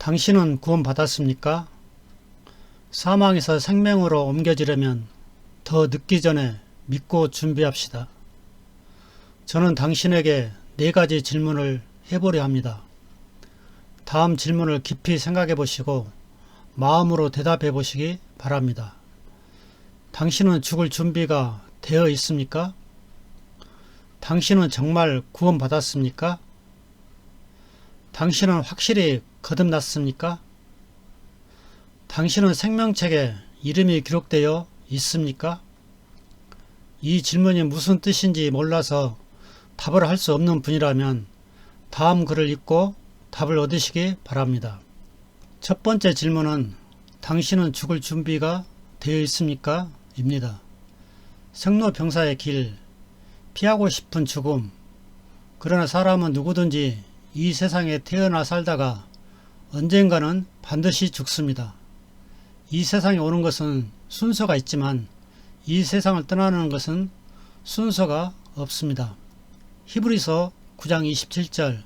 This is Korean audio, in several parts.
당신은 구원받았습니까? 사망에서 생명으로 옮겨지려면 더 늦기 전에 믿고 준비합시다. 저는 당신에게 4가지 질문을 해보려 합니다. 다음 질문을 깊이 생각해 보시고 마음으로 대답해 보시기 바랍니다. 당신은 죽을 준비가 되어 있습니까? 당신은 정말 구원받았습니까? 당신은 확실히 거듭났습니까? 당신은 생명책에 이름이 기록되어 있습니까? 이 질문이 무슨 뜻인지 몰라서 답을 할 수 없는 분이라면 다음 글을 읽고 답을 얻으시기 바랍니다. 첫 번째 질문은 당신은 죽을 준비가 되어 있습니까? 입니다. 생로병사의 길, 피하고 싶은 죽음. 그러나 사람은 누구든지 이 세상에 태어나 살다가 언젠가는 반드시 죽습니다. 이 세상에 오는 것은 순서가 있지만 이 세상을 떠나는 것은 순서가 없습니다. 히브리서 9장 27절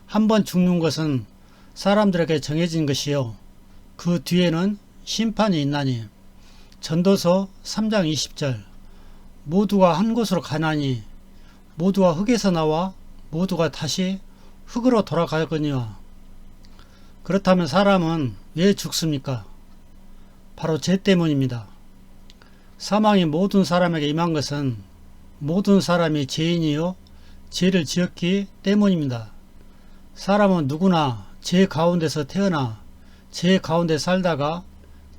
한 번 죽는 것은 사람들에게 정해진 것이요 그 뒤에는 심판이 있나니. 전도서 3장 20절 모두가 한 곳으로 가나니 모두가 흙에서 나와 모두가 다시 흙으로 돌아가거니와. 그렇다면 사람은 왜 죽습니까? 바로 죄 때문입니다. 사망이 모든 사람에게 임한 것은 모든 사람이 죄인이요 죄를 지었기 때문입니다. 사람은 누구나 죄 가운데서 태어나 죄 가운데 살다가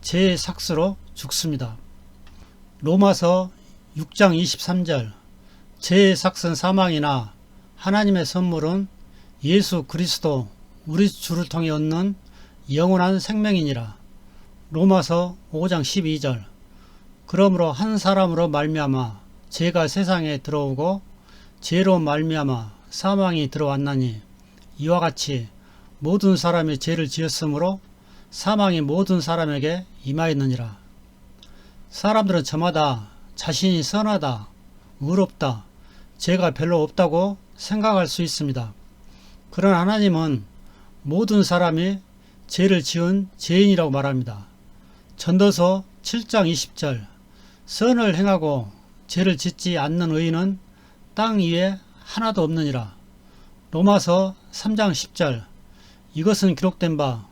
죄의 삭스로 죽습니다. 로마서 6장 23절 죄의 삭은 사망이나 하나님의 선물은 예수 그리스도 우리 주를 통해 얻는 영원한 생명이니라. 로마서 5장 12절 그러므로 한 사람으로 말미암아 죄가 세상에 들어오고 죄로 말미암아 사망이 들어왔나니 이와 같이 모든 사람이 죄를 지었으므로 사망이 모든 사람에게 임하였느니라. 사람들은 저마다 자신이 선하다, 의롭다, 죄가 별로 없다고 생각할 수 있습니다. 그러나 하나님은 모든 사람이 죄를 지은 죄인이라고 말합니다. 전도서 7장 20절 선을 행하고 죄를 짓지 않는 의인은 땅 위에 하나도 없느니라. 로마서 3장 10절 이것은 기록된 바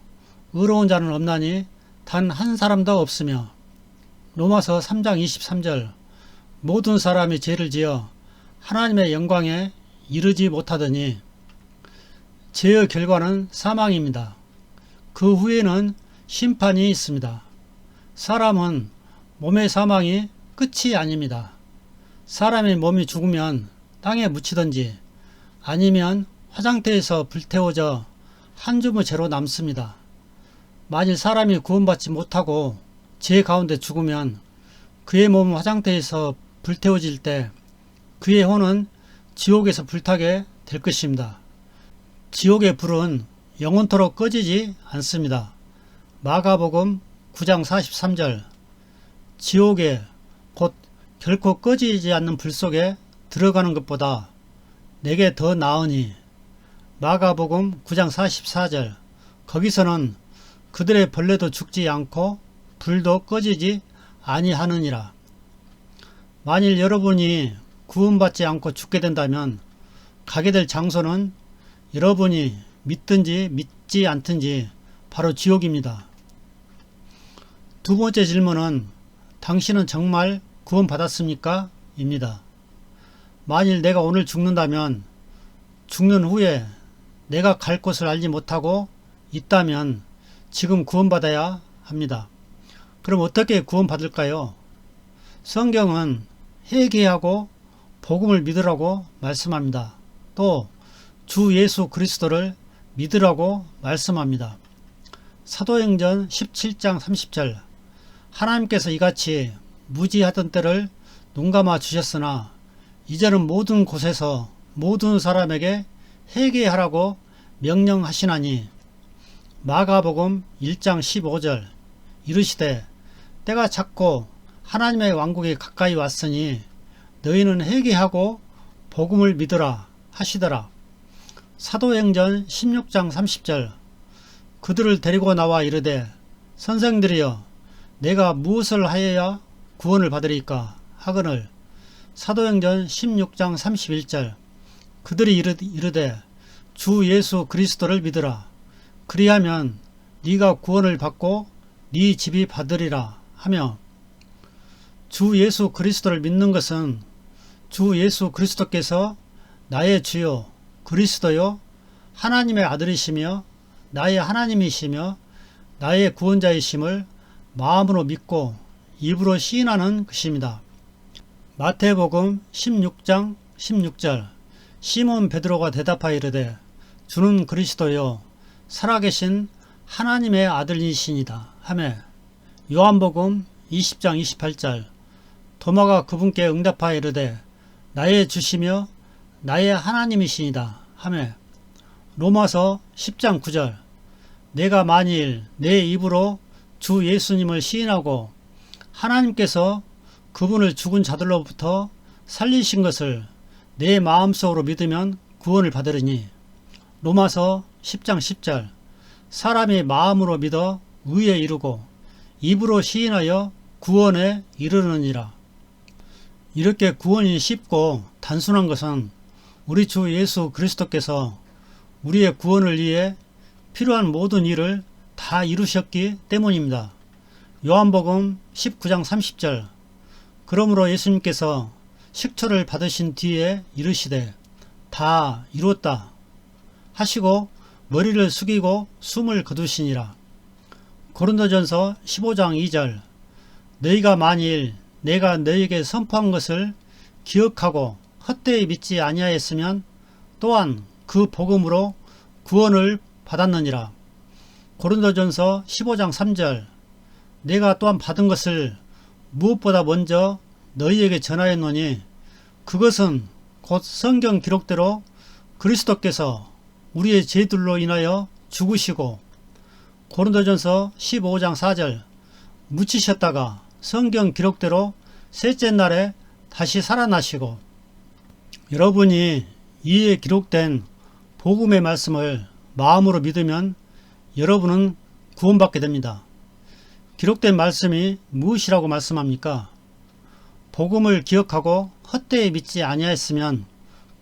의로운 자는 없나니 단 한 사람도 없으며. 로마서 3장 23절 모든 사람이 죄를 지어 하나님의 영광에 이르지 못하더니. 죄의 결과는 사망입니다. 그 후에는 심판이 있습니다. 사람은 몸의 사망이 끝이 아닙니다. 사람의 몸이 죽으면 땅에 묻히든지 아니면 화장터에서 불태워져 한 주무 죄로 남습니다. 만일 사람이 구원받지 못하고 죄 가운데 죽으면 그의 몸은 화장터에서 불태워질 때 그의 혼은 지옥에서 불타게 될 것입니다. 지옥의 불은 영원토록 꺼지지 않습니다. 마가복음 9장 43절 지옥에 곧 결코 꺼지지 않는 불 속에 들어가는 것보다 내게 더 나으니. 마가복음 9장 44절 거기서는 그들의 벌레도 죽지 않고 불도 꺼지지 아니하느니라. 만일 여러분이 구원받지 않고 죽게 된다면 가게 될 장소는 여러분이 믿든지 믿지 않든지 바로 지옥입니다. 두 번째 질문은 당신은 정말 구원받았습니까? 입니다. 만일 내가 오늘 죽는다면 죽는 후에 내가 갈 곳을 알지 못하고 있다면 지금 구원받아야 합니다. 그럼 어떻게 구원받을까요? 성경은 회개하고 복음을 믿으라고 말씀합니다. 또 주 예수 그리스도를 믿으라고 말씀합니다. 사도행전 17장 30절 하나님께서 이같이 무지하던 때를 눈감아 주셨으나 이제는 모든 곳에서 모든 사람에게 회개하라고 명령하시나니. 마가복음 1장 15절 이르시되 때가 찼고 하나님의 왕국이 가까이 왔으니 너희는 회개하고 복음을 믿으라 하시더라. 사도행전 16장 30절 그들을 데리고 나와 이르되 선생들이여 내가 무엇을 하여야 구원을 받으리까 하거늘 사도행전 16장 31절 그들이 이르되 주 예수 그리스도를 믿으라 그리하면 네가 구원을 받고 네 집이 받으리라 하며 주 예수 그리스도를 믿는 것은 주 예수 그리스도께서 나의 주요 그리스도요 하나님의 아들이시며 나의 하나님이시며 나의 구원자이심을 마음으로 믿고 입으로 시인하는 것입니다. 마태복음 16장 16절 시몬 베드로가 대답하여 이르되 주는 그리스도요 살아계신 하나님의 아들이시니이다 하매 요한복음 20장 28절 도마가 그분께 응답하여 이르되 나의 주시며 나의 하나님이시니이다 하매 로마서 10장 9절 내가 만일 내 입으로 주 예수님을 시인하고 하나님께서 그분을 죽은 자들로부터 살리신 것을 내 마음속으로 믿으면 구원을 받으리니 로마서 10장 10절 사람이 마음으로 믿어 의에 이르고 입으로 시인하여 구원에 이르느니라. 이렇게 구원이 쉽고 단순한 것은 우리 주 예수 그리스도께서 우리의 구원을 위해 필요한 모든 일을 다 이루셨기 때문입니다. 요한복음 19장 30절 그러므로 예수님께서 식초를 받으신 뒤에 이르시되 다 이루었다 하시고 머리를 숙이고 숨을 거두시니라. 고린도전서 15장 2절 너희가 만일 내가 너희에게 선포한 것을 기억하고 헛되이 믿지 아니하였으면 또한 그 복음으로 구원을 받았느니라. 고린도전서 15장 3절 내가 또한 받은 것을 무엇보다 먼저 너희에게 전하였노니 그것은 곧 성경 기록대로 그리스도께서 우리의 죄들로 인하여 죽으시고 고린도전서 15장 4절 묻히셨다가 성경 기록대로 셋째 날에 다시 살아나시고 여러분이 이에 기록된 복음의 말씀을 마음으로 믿으면 여러분은 구원받게 됩니다. 기록된 말씀이 무엇이라고 말씀합니까? 복음을 기억하고 헛되이 믿지 아니하였으면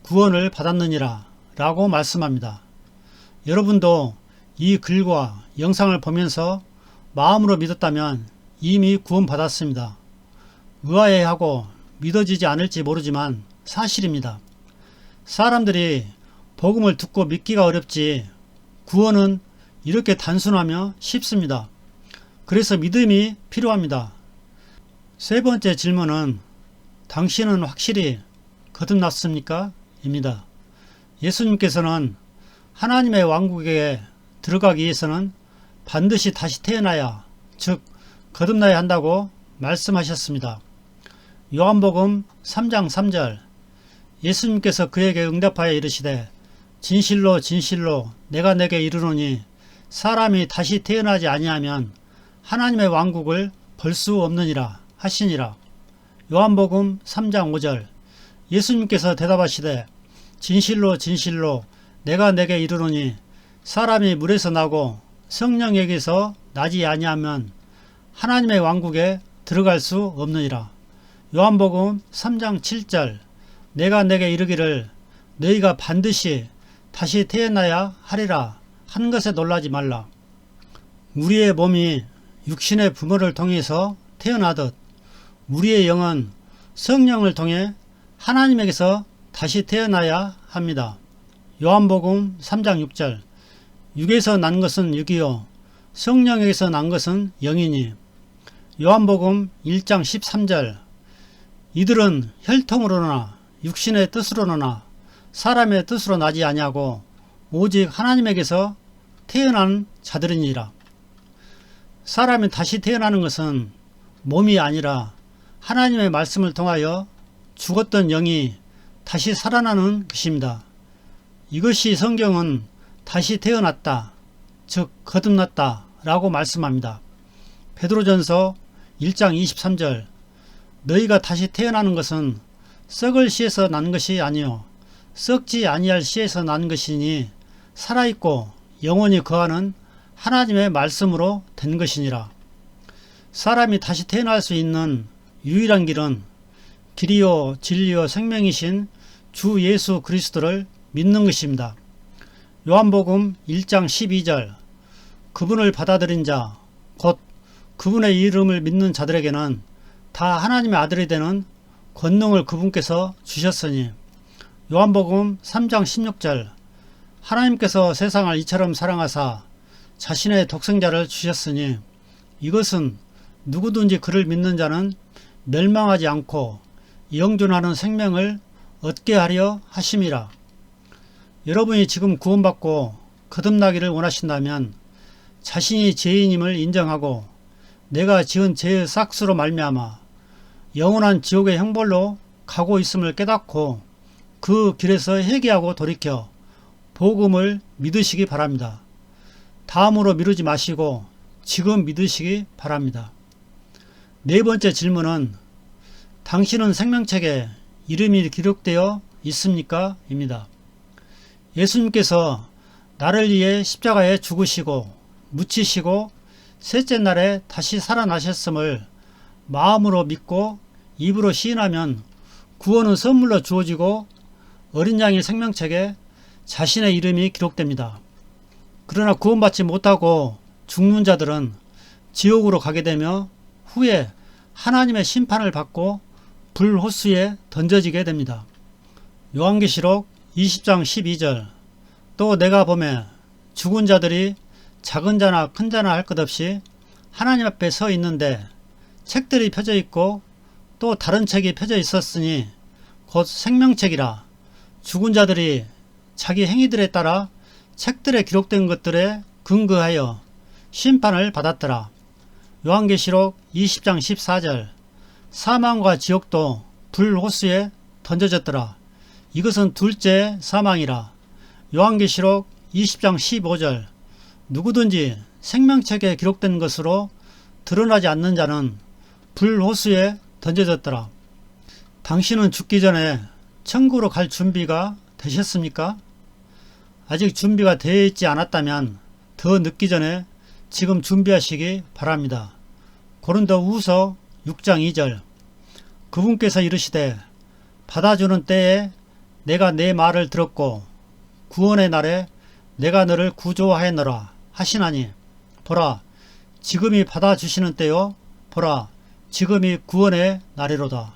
구원을 받았느니라 라고 말씀합니다. 여러분도 이 글과 영상을 보면서 마음으로 믿었다면 이미 구원받았습니다. 의아해하고 믿어지지 않을지 모르지만 사실입니다. 사람들이 복음을 듣고 믿기가 어렵지 구원은 이렇게 단순하며 쉽습니다. 그래서 믿음이 필요합니다. 세 번째 질문은 당신은 확실히 거듭났습니까? 입니다. 예수님께서는 하나님의 왕국에 들어가기 위해서는 반드시 다시 태어나야 즉 거듭나야 한다고 말씀하셨습니다. 요한복음 3장 3절 예수님께서 그에게 응답하여 이르시되 진실로 진실로 내가 내게 이르노니 사람이 다시 태어나지 아니하면 하나님의 왕국을 볼 수 없느니라 하시니라. 요한복음 3장 5절 예수님께서 대답하시되 진실로 진실로 내가 내게 이르노니 사람이 물에서 나고 성령에게서 나지 아니하면 하나님의 왕국에 들어갈 수 없느니라. 요한복음 3장 7절 내가 내게 이르기를 너희가 반드시 다시 태어나야 하리라 한 것에 놀라지 말라. 우리의 몸이 육신의 부모를 통해서 태어나듯 우리의 영은 성령을 통해 하나님에게서 다시 태어나야 합니다. 요한복음 3장 6절 육에서 난 것은 육이요 성령에게서 난 것은 영이니. 요한복음 1장 13절 이들은 혈통으로나 육신의 뜻으로나 사람의 뜻으로 나지 아니하고 오직 하나님에게서 태어난 자들이니라. 사람이 다시 태어나는 것은 몸이 아니라 하나님의 말씀을 통하여 죽었던 영이 다시 살아나는 것입니다. 이것이 성경은 다시 태어났다, 즉 거듭났다 라고 말씀합니다. 베드로전서 1장 23절 너희가 다시 태어나는 것은 썩을 씨에서 난 것이 아니요 썩지 아니할 씨에서 난 것이니 살아있고 영원히 거하는 하나님의 말씀으로 된 것이니라. 사람이 다시 태어날 수 있는 유일한 길은 길이요 진리요 생명이신 주 예수 그리스도를 믿는 것입니다. 요한복음 1장 12절 그분을 받아들인 자, 곧 그분의 이름을 믿는 자들에게는 다 하나님의 아들이 되는 권능을 그분께서 주셨으니, 요한복음 3장 16절 하나님께서 세상을 이처럼 사랑하사 자신의 독생자를 주셨으니 이것은 누구든지 그를 믿는 자는 멸망하지 않고 영존하는 생명을 얻게 하려 하심이라. 여러분이 지금 구원받고 거듭나기를 원하신다면 자신이 죄인임을 인정하고 내가 지은 죄의 삭수로 말미암아 영원한 지옥의 형벌로 가고 있음을 깨닫고 그 길에서 회개하고 돌이켜 복음을 믿으시기 바랍니다. 다음으로 미루지 마시고 지금 믿으시기 바랍니다. 네 번째 질문은 당신은 생명책에 이름이 기록되어 있습니까? 입니다. 예수님께서 나를 위해 십자가에 죽으시고 묻히시고 셋째 날에 다시 살아나셨음을 마음으로 믿고 입으로 시인하면 구원은 선물로 주어지고 어린 양의 생명책에 자신의 이름이 기록됩니다. 그러나 구원받지 못하고 죽는 자들은 지옥으로 가게 되며 후에 하나님의 심판을 받고 불호수에 던져지게 됩니다. 요한계시록 20장 12절 또 내가 보매 죽은 자들이 작은 자나 큰 자나 할 것 없이 하나님 앞에 서 있는데 책들이 펴져 있고 또 다른 책이 펴져 있었으니 곧 생명책이라. 죽은 자들이 자기 행위들에 따라 책들에 기록된 것들에 근거하여 심판을 받았더라. 요한계시록 20장 14절 사망과 지옥도 불호수에 던져졌더라. 이것은 둘째 사망이라. 요한계시록 20장 15절 누구든지 생명책에 기록된 것으로 드러나지 않는 자는 불호수에 던져졌더라. 당신은 죽기 전에 천국으로 갈 준비가 되셨습니까? 아직 준비가 되어 있지 않았다면 더 늦기 전에 지금 준비하시기 바랍니다. 고린도후서 6장 2절 그분께서 이르시되 받아주는 때에 내가 내 말을 들었고 구원의 날에 내가 너를 구조하였노라 하시나니 보라 지금이 받아주시는 때요 보라 지금이 구원의 날이로다.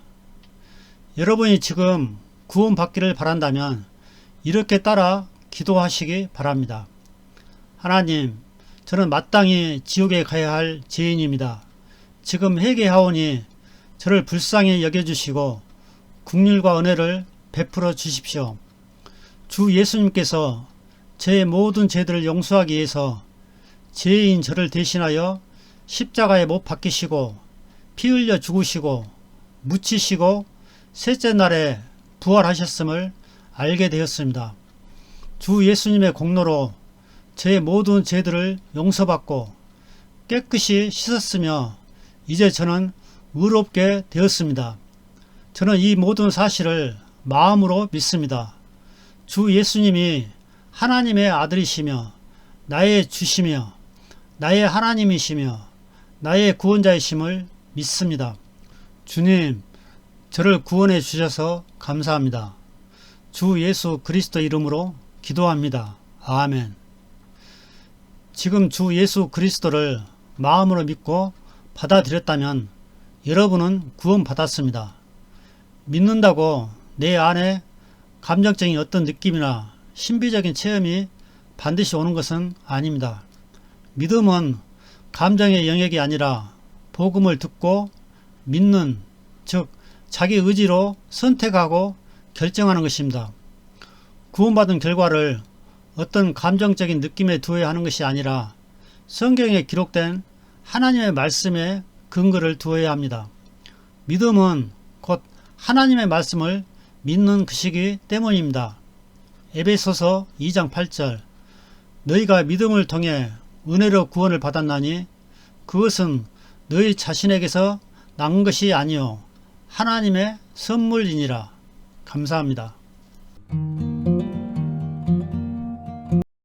여러분이 지금 구원받기를 바란다면 이렇게 따라 기도하시기 바랍니다. 하나님, 저는 마땅히 지옥에 가야 할 죄인입니다. 지금 회개하오니 저를 불쌍히 여겨주시고 긍휼과 은혜를 베풀어 주십시오. 주 예수님께서 제 모든 죄들을 용서하기 위해서 죄인 저를 대신하여 십자가에 못 박히시고 피 흘려 죽으시고 묻히시고 셋째 날에 부활하셨음을 알게 되었습니다. 주 예수님의 공로로 제 모든 죄들을 용서받고 깨끗이 씻었으며 이제 저는 의롭게 되었습니다. 저는 이 모든 사실을 마음으로 믿습니다. 주 예수님이 하나님의 아들이시며 나의 주시며 나의 하나님이시며 나의 구원자이심을 믿습니다. 주님, 저를 구원해 주셔서 감사합니다. 주 예수 그리스도 이름으로 기도합니다. 아멘. 지금 주 예수 그리스도를 마음으로 믿고 받아들였다면 여러분은 구원받았습니다. 믿는다고 내 안에 감정적인 어떤 느낌이나 신비적인 체험이 반드시 오는 것은 아닙니다. 믿음은 감정의 영역이 아니라 복음을 듣고 믿는, 즉 자기 의지로 선택하고 결정하는 것입니다. 구원받은 결과를 어떤 감정적인 느낌에 두어야 하는 것이 아니라 성경에 기록된 하나님의 말씀에 근거를 두어야 합니다. 믿음은 곧 하나님의 말씀을 믿는 것이기 때문입니다. 에베소서 2장 8절 너희가 믿음을 통해 은혜로 구원을 받았나니 그것은 너희 자신에게서 난 것이 아니요 하나님의 선물이니라. 감사합니다.